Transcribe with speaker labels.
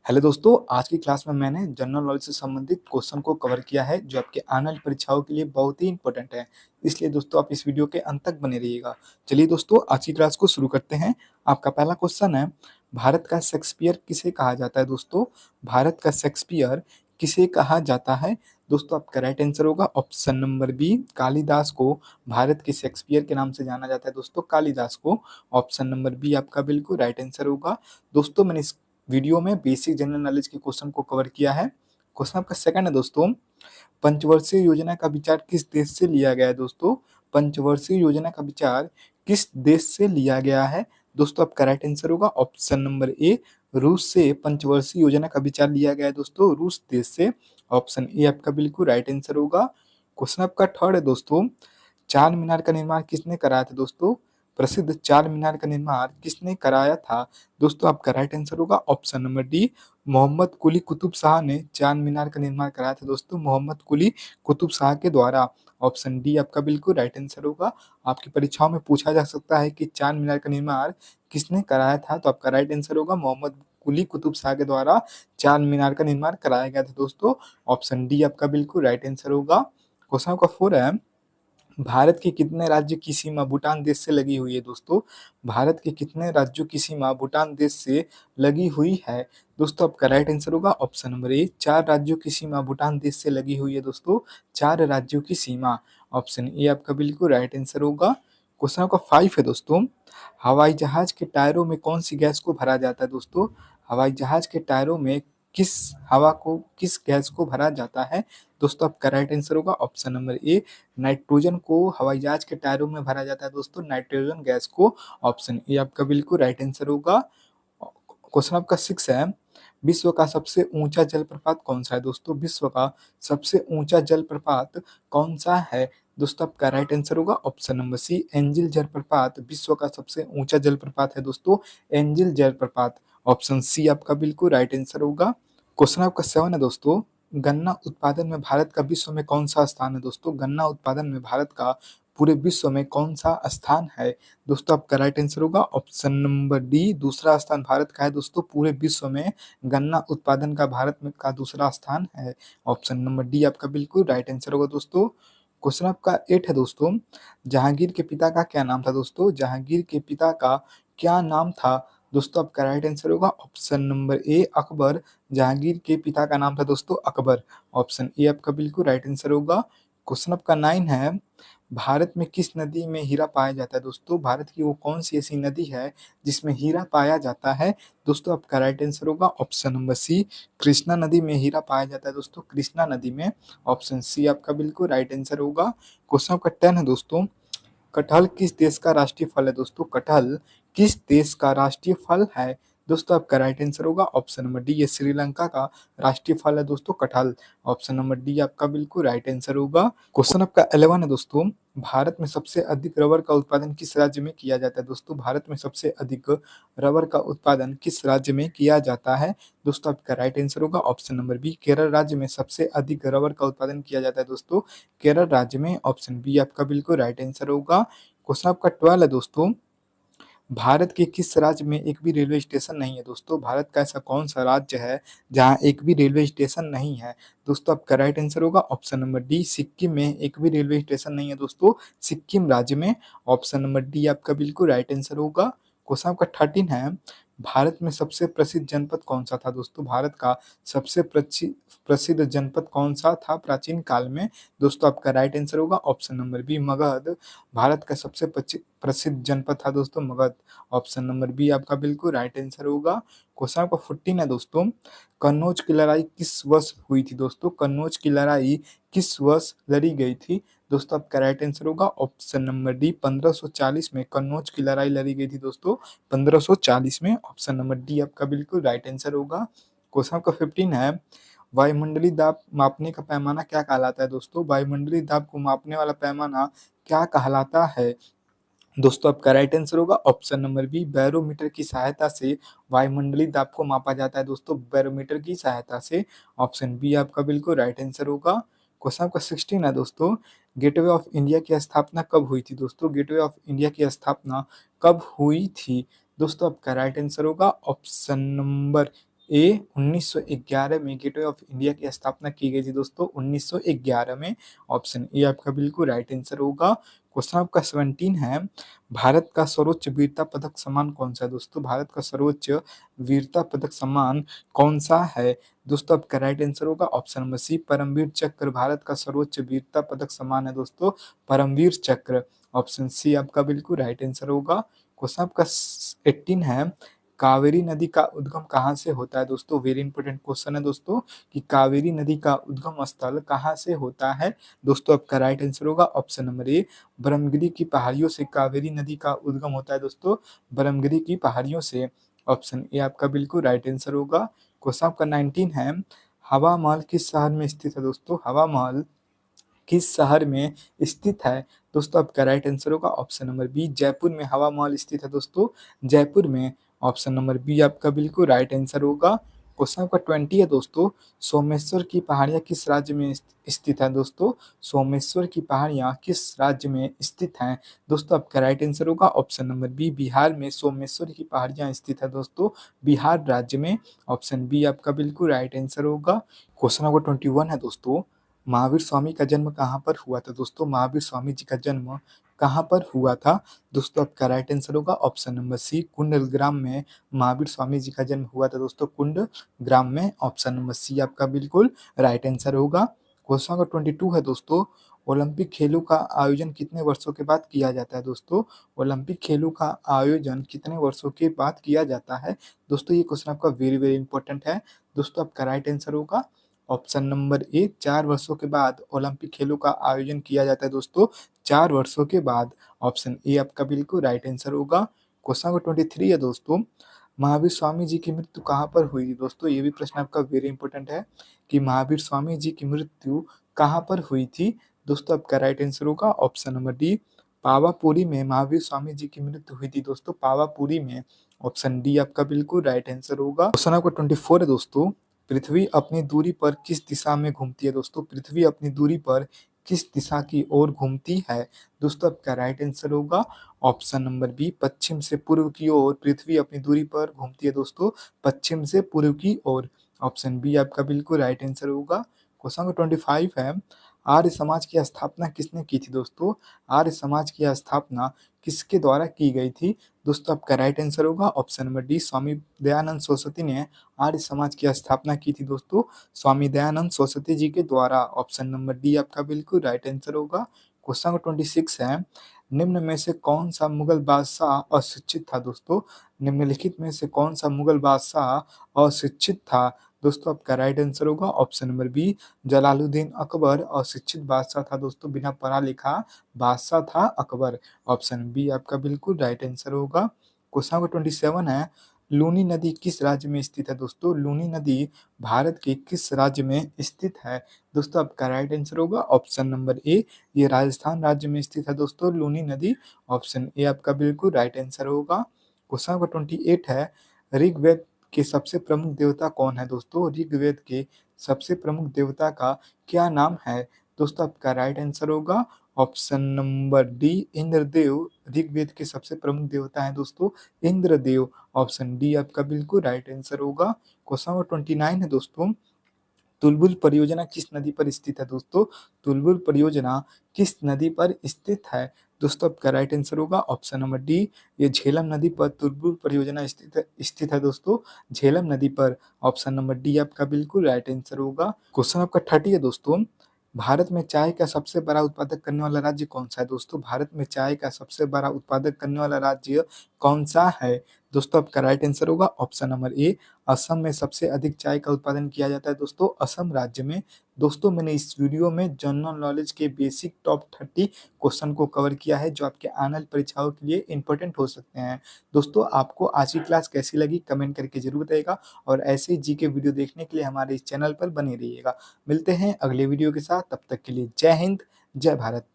Speaker 1: Hello दोस्तों, आज की क्लास में मैंने जनरल नॉलेज से संबंधित क्वेश्चन को कवर किया है जो आपके आने वाली परीक्षाओं के लिए बहुत ही इंपॉर्टेंट है। इसलिए दोस्तों आप इस वीडियो के अंत तक बने रहिएगा। चलिए दोस्तों आज की क्लास को शुरू करते हैं। आपका पहला क्वेश्चन है, भारत का शेक्सपियर किसे कहा जाता है? दोस्तों भारत का शेक्सपियर किसे कहा जाता है? दोस्तों आपका राइट आंसर होगा ऑप्शन नंबर बी, कालिदास को भारत के शेक्सपियर के नाम से जाना जाता है। दोस्तों कालिदास को। ऑप्शन नंबर बी आपका बिल्कुल राइट आंसर होगा। दोस्तों मैंने इस वीडियो में बेसिक जनरल नॉलेज के क्वेश्चन को कवर किया है। क्वेश्चन आपका सेकंड है दोस्तों, पंचवर्षीय योजना का विचार किस देश से लिया गया है? दोस्तों पंचवर्षीय योजना का विचार किस देश से लिया गया है? दोस्तों आपका राइट आंसर होगा ऑप्शन नंबर ए, रूस से पंचवर्षीय योजना का विचार लिया गया है। दोस्तों रूस देश से। ऑप्शन ए आपका बिल्कुल राइट आंसर होगा। क्वेश्चन आपका थर्ड है दोस्तों, चार मीनार का निर्माण किसने कराया था? दोस्तों प्रसिद्ध चार मीनार का निर्माण किसने कराया था? दोस्तों आपका राइट आंसर होगा ऑप्शन नंबर डी, मोहम्मद कुली कुतुब शाह ने चार मीनार का निर्माण कराया था। दोस्तों मोहम्मद कुली कुतुब शाह के द्वारा। ऑप्शन डी आपका बिल्कुल राइट आंसर होगा। आपकी परीक्षाओं में पूछा जा सकता है कि चार मीनार का निर्माण किसने कराया था, तो आपका राइट आंसर होगा मोहम्मद कुली कुतुब शाह के द्वारा चार मीनार का निर्माण कराया गया था। दोस्तों ऑप्शन डी आपका बिल्कुल राइट आंसर होगा। क्वेश्चन आपका फोर है, भारत के कितने राज्य की सीमा भूटान देश से लगी हुई है? दोस्तों भारत के कितने राज्यों की सीमा भूटान देश से लगी हुई है? दोस्तों आपका राइट आंसर होगा ऑप्शन नंबर ए, चार राज्यों की सीमा भूटान देश से लगी हुई है। दोस्तों चार राज्यों की सीमा। ऑप्शन ए आपका बिल्कुल राइट आंसर होगा। क्वेश्चन आपका फाइव है दोस्तों, हवाई जहाज के टायरों में कौन सी गैस को भरा जाता है? दोस्तों हवाई जहाज के टायरों में किस गैस को भरा जाता है? दोस्तों आपका राइट आंसर होगा ऑप्शन नंबर ए, नाइट्रोजन को हवाई जहाज के टायरों में भरा जाता है। दोस्तों नाइट्रोजन गैस को। ऑप्शन ए आपका बिल्कुल राइट आंसर होगा। क्वेश्चन आपका सिक्स है, विश्व का सबसे ऊंचा जलप्रपात कौन सा है? दोस्तों विश्व का सबसे ऊंचा जलप्रपात कौन सा है? दोस्तों आपका राइट आंसर होगा ऑप्शन नंबर सी, एंजिल जलप्रपात विश्व का सबसे ऊंचा जलप्रपात है। दोस्तों एंजिल जलप्रपात। ऑप्शन सी आपका बिल्कुल राइट आंसर होगा। क्वेश्चन आपका सेवन है दोस्तों, गन्ना उत्पादन में भारत का विश्व में कौन सा स्थान है? दोस्तों गन्ना उत्पादन में भारत का पूरे विश्व में कौन सा स्थान है? दोस्तों आपका राइट आंसर होगा ऑप्शन नंबर डी, दूसरा स्थान भारत का है। दोस्तों पूरे विश्व में गन्ना उत्पादन का भारत में का दूसरा स्थान है। ऑप्शन नंबर डी आपका बिल्कुल राइट आंसर होगा। दोस्तों क्वेश्चन आपका एट है दोस्तों, जहांगीर के पिता का क्या नाम था? दोस्तों जहांगीर के पिता का क्या नाम था? दोस्तों आपका राइट आंसर होगा option number A, Akbar. Jahangir के पिता का नाम था दोस्तों अकबर। ऑप्शन ए आपका बिल्कुल राइट आंसर होगा। क्वेश्चन आपका नाइन है, भारत में किस नदी में हीरा पाया जाता है? दोस्तों भारत की वो कौन सी ऐसी नदी है जिसमें हीरा पाया जाता है? दोस्तों आपका राइट आंसर होगा ऑप्शन नंबर सी, कृष्णा नदी में हीरा पाया जाता है। दोस्तों कृष्णा नदी में। ऑप्शन सी आपका बिल्कुल राइट आंसर होगा। क्वेश्चन आपका 10 है दोस्तों, कटहल किस देश का राष्ट्रीय फल है? दोस्तों कटहल किस देश का राष्ट्रीय फल है? दोस्तों आपका राइट आंसर होगा ऑप्शन नंबर डी, ये श्रीलंका का राष्ट्रीय फल है दोस्तों कटहल। ऑप्शन नंबर डी आपका बिल्कुल राइट आंसर होगा। क्वेश्चन आपका 11 है दोस्तों, भारत में सबसे अधिक रबर का उत्पादन किस राज्य में किया जाता है? दोस्तों भारत में सबसे अधिक रबर का उत्पादन किस राज्य में किया जाता है? दोस्तों आपका राइट आंसर होगा ऑप्शन नंबर बी, केरल राज्य में सबसे अधिक रबर का उत्पादन किया जाता है। दोस्तों केरल राज्य में। ऑप्शन बी आपका बिल्कुल राइट आंसर होगा। क्वेश्चन आपका 12 है दोस्तों, भारत के किस राज्य में एक भी रेलवे स्टेशन नहीं है? दोस्तों भारत का ऐसा कौन सा राज्य है जहां एक भी रेलवे स्टेशन नहीं है? दोस्तों आपका राइट आंसर होगा ऑप्शन नंबर डी, सिक्किम में एक भी रेलवे स्टेशन नहीं है। दोस्तों सिक्किम राज्य में। ऑप्शन नंबर डी आपका बिल्कुल राइट आंसर होगा। क्वेश्चन आपका 13 है, भारत में सबसे प्रसिद्ध जनपद कौन सा था? दोस्तों भारत का सबसे प्रसिद्ध जनपद कौन सा था प्राचीन काल में? दोस्तों आपका राइट आंसर होगा option number B, Magadh. Bharat का सबसे प्रसिद्ध जनपद था दोस्तों मगध। ऑप्शन नंबर बी आपका बिल्कुल राइट आंसर होगा। क्वेश्चन आपका 14 है दोस्तों, कन्नौज की लड़ाई किस वर्ष हुई थी? दोस्तों कन्नौज की लड़ाई किस वर्ष लड़ी गई थी? दोस्तों आपका राइट आंसर होगा ऑप्शन नंबर डी, 1540 में कन्नौज की लड़ाई लड़ी गई थी। दोस्तों 1540 में। ऑप्शन नंबर डी आपका बिल्कुल राइट आंसर होगा। क्वेश्चन आपका 15 है, वायुमंडलीय दाब मापने का पैमाना क्या कहलाता है? दोस्तों वायुमंडलीय दाब को मापने वाला पैमाना क्या कहलाता है? दोस्तों आपका राइट आंसर होगा ऑप्शन नंबर बी, बैरोमीटर की सहायता से वायुमंडलीय दाब को मापा जाता है। दोस्तों बैरोमीटर की सहायता से। ऑप्शन बी आपका बिल्कुल राइट आंसर होगा। क्वेश्चन आपका 16 है दोस्तों, गेटवे ऑफ इंडिया की स्थापना कब हुई थी? दोस्तों गेटवे ऑफ इंडिया की स्थापना कब हुई थी? दोस्तों आपका राइट आंसर होगा ऑप्शन नंबर ए 1911 में गेटवे ऑफ इंडिया की स्थापना की गई थी दोस्तों 1911 में। ऑप्शन ए आपका बिल्कुल राइट आंसर होगा। क्वेश्चन आपका 17 है, भारत का सर्वोच्च वीरता पदक सम्मान कौन सा है दोस्तों? भारत का सर्वोच्च वीरता पदक सम्मान कौन सा है दोस्तों? आपका राइट आंसर होगा ऑप्शन नंबर सी परमवीर चक्र। भारत का सर्वोच्च वीरता पदक सम्मान है दोस्तों परमवीर चक्र। ऑप्शन सी आपका बिल्कुल राइट आंसर होगा। क्वेश्चन आपका 18 है, कावेरी नदी का उद्गम कहाँ से होता है दोस्तों? वेरी इंपॉर्टेंट क्वेश्चन है दोस्तों कि कावेरी नदी का उद्गम स्थल कहाँ से होता है दोस्तों? आपका राइट आंसर होगा ऑप्शन नंबर ए ब्रह्मगिरी की पहाड़ियों से कावेरी नदी का उद्गम होता है दोस्तों ब्रह्मगिरी की पहाड़ियों से। ऑप्शन ए आपका बिल्कुल राइट आंसर होगा। क्वेश्चन आपका 19 है, हवा महल किस शहर में स्थित है दोस्तों? हवा महल किस शहर में स्थित है दोस्तों? आपका राइट आंसर होगा ऑप्शन नंबर बी जयपुर में हवा महल स्थित है दोस्तों जयपुर में। ऑप्शन नंबर बी आपका बिल्कुल राइट आंसर होगा। क्वेश्चन आपका 20 है दोस्तों, सोमेश्वर की पहाड़ियाँ किस राज्य में स्थित है दोस्तों? सोमेश्वर की पहाड़ियाँ किस राज्य में स्थित हैं दोस्तों? आपका राइट आंसर होगा ऑप्शन नंबर बी बिहार में सोमेश्वर की पहाड़ियाँ स्थित है दोस्तों बिहार राज्य में। ऑप्शन बी आपका बिल्कुल राइट आंसर होगा। क्वेश्चन नंबर 21 है दोस्तों, महावीर स्वामी का जन्म कहाँ पर हुआ था दोस्तों? महावीर स्वामी जी का जन्म कहाँ पर हुआ था दोस्तों? आपका राइट आंसर होगा ऑप्शन नंबर सी कुंडलग्राम में महावीर स्वामी जी का जन्म हुआ था दोस्तों कुंडग्राम में। ऑप्शन नंबर सी आपका बिल्कुल राइट आंसर होगा। क्वेश्चन नंबर 22 है दोस्तों, ओलंपिक खेलों का आयोजन कितने वर्षों के बाद किया जाता है दोस्तों? ओलंपिक खेलों का आयोजन कितने वर्षों के बाद किया जाता है दोस्तों? ये क्वेश्चन आपका वेरी वेरी इंपॉर्टेंट है दोस्तों। आपका राइट आंसर होगा ऑप्शन नंबर ए 4 वर्षों के बाद ओलंपिक खेलों का आयोजन किया जाता है दोस्तों 4 वर्षों के बाद। ऑप्शन ए आपका बिल्कुल राइट आंसर होगा। क्वेश्चन नंबर 23 है दोस्तों, महावीर स्वामी जी की मृत्यु कहाँ पर हुई थी दोस्तों? ये भी प्रश्न आपका वेरी इंपॉर्टेंट है कि महावीर स्वामी जी की मृत्यु कहाँ पर हुई थी दोस्तों? आपका राइट आंसर होगा ऑप्शन नंबर डी पावापुरी में महावीर स्वामी जी की मृत्यु हुई थी दोस्तों पावापुरी में। ऑप्शन डी आपका बिल्कुल राइट आंसर होगा। क्वेश्चन आपका 24 है दोस्तों, पृथ्वी अपनी दूरी पर किस दिशा में घूमती है दोस्तों? पृथ्वी अपनी दूरी पर किस दिशा की ओर घूमती है दोस्तों? आपका राइट आंसर होगा ऑप्शन नंबर बी पश्चिम से पूर्व की ओर पृथ्वी अपनी दूरी पर घूमती है दोस्तों पश्चिम से पूर्व की ओर। ऑप्शन बी आपका बिल्कुल राइट आंसर होगा। क्वेश्चन नंबर 25 है, आर्य समाज की स्थापना किसने की थी दोस्तों? आर्य समाज की स्थापना किसके द्वारा की गई थी दोस्तों? आपका राइट आंसर होगा option number D Swami Dayanand Saraswati ने आर्य समाज की स्थापना की थी दोस्तों स्वामी दयानंद सरस्वती जी के द्वारा। ऑप्शन नंबर डी आपका बिल्कुल राइट आंसर होगा। क्वेश्चन नंबर 26 है, निम्न में से कौन सा मुगल बादशाह अशिक्षित था दोस्तों? निम्नलिखित में से कौन सा मुगल बादशाह अशिक्षित था दोस्तों? आपका राइट आंसर होगा option number B Jalaluddin Akbar अशिक्षित बादशाह था दोस्तों बिना पढ़ा लिखा बादशाह था अकबर। ऑप्शन बी आपका बिल्कुल राइट आंसर होगा। क्वेश्चन नंबर 27 है, लूनी नदी किस राज्य में स्थित है दोस्तों? लूनी नदी भारत के किस राज्य में स्थित है दोस्तों? आपका राइट आंसर होगा ऑप्शन नंबर ए ये राजस्थान राज्य में स्थित है दोस्तों लूनी नदी। ऑप्शन ए आपका बिल्कुल राइट आंसर होगा। क्वेश्चन नंबर 28 है, ऋग्वेद के सबसे प्रमुख देवता कौन है दोस्तों? ऋग्वेद के सबसे प्रमुख देवता का क्या नाम है दोस्तों? आपका राइट आंसर होगा option number D Indradev. Rigveda के सबसे प्रमुख देवता हैं दोस्तों इंद्रदेव। ऑप्शन डी आपका बिल्कुल राइट आंसर होगा। क्वेश्चन नंबर 29 है दोस्तों, तुलबुल परियोजना किस नदी पर स्थित है दोस्तों? तुलबुल परियोजना किस नदी पर स्थित है दोस्तों? आपका राइट आंसर होगा ऑप्शन नंबर डी ये झेलम नदी पर तुलबुल परियोजना स्थित है दोस्तों झेलम नदी पर। ऑप्शन नंबर डी आपका बिल्कुल राइट आंसर होगा। क्वेश्चन आपका 30 है दोस्तों, भारत में चाय का सबसे बड़ा उत्पादक करने वाला राज्य कौन सा है दोस्तों? भारत में चाय का सबसे बड़ा उत्पादक करने वाला राज्य कौन सा है दोस्तों? आपका राइट आंसर होगा ऑप्शन नंबर ए असम में सबसे अधिक चाय का उत्पादन किया जाता है दोस्तों असम राज्य में। दोस्तों मैंने इस वीडियो में जनरल नॉलेज के बेसिक टॉप 30 क्वेश्चन को कवर किया है जो आपके आने वाली परीक्षाओं के लिए इंपॉर्टेंट हो सकते हैं। दोस्तों आपको आज की क्लास कैसी लगी कमेंट करके जरूर बताइएगा और ऐसे ही जीके वीडियो देखने के लिए हमारे इस चैनल पर बने रहिएगा। मिलते हैं अगले वीडियो के साथ, तब तक के लिए जय हिंद जय भारत।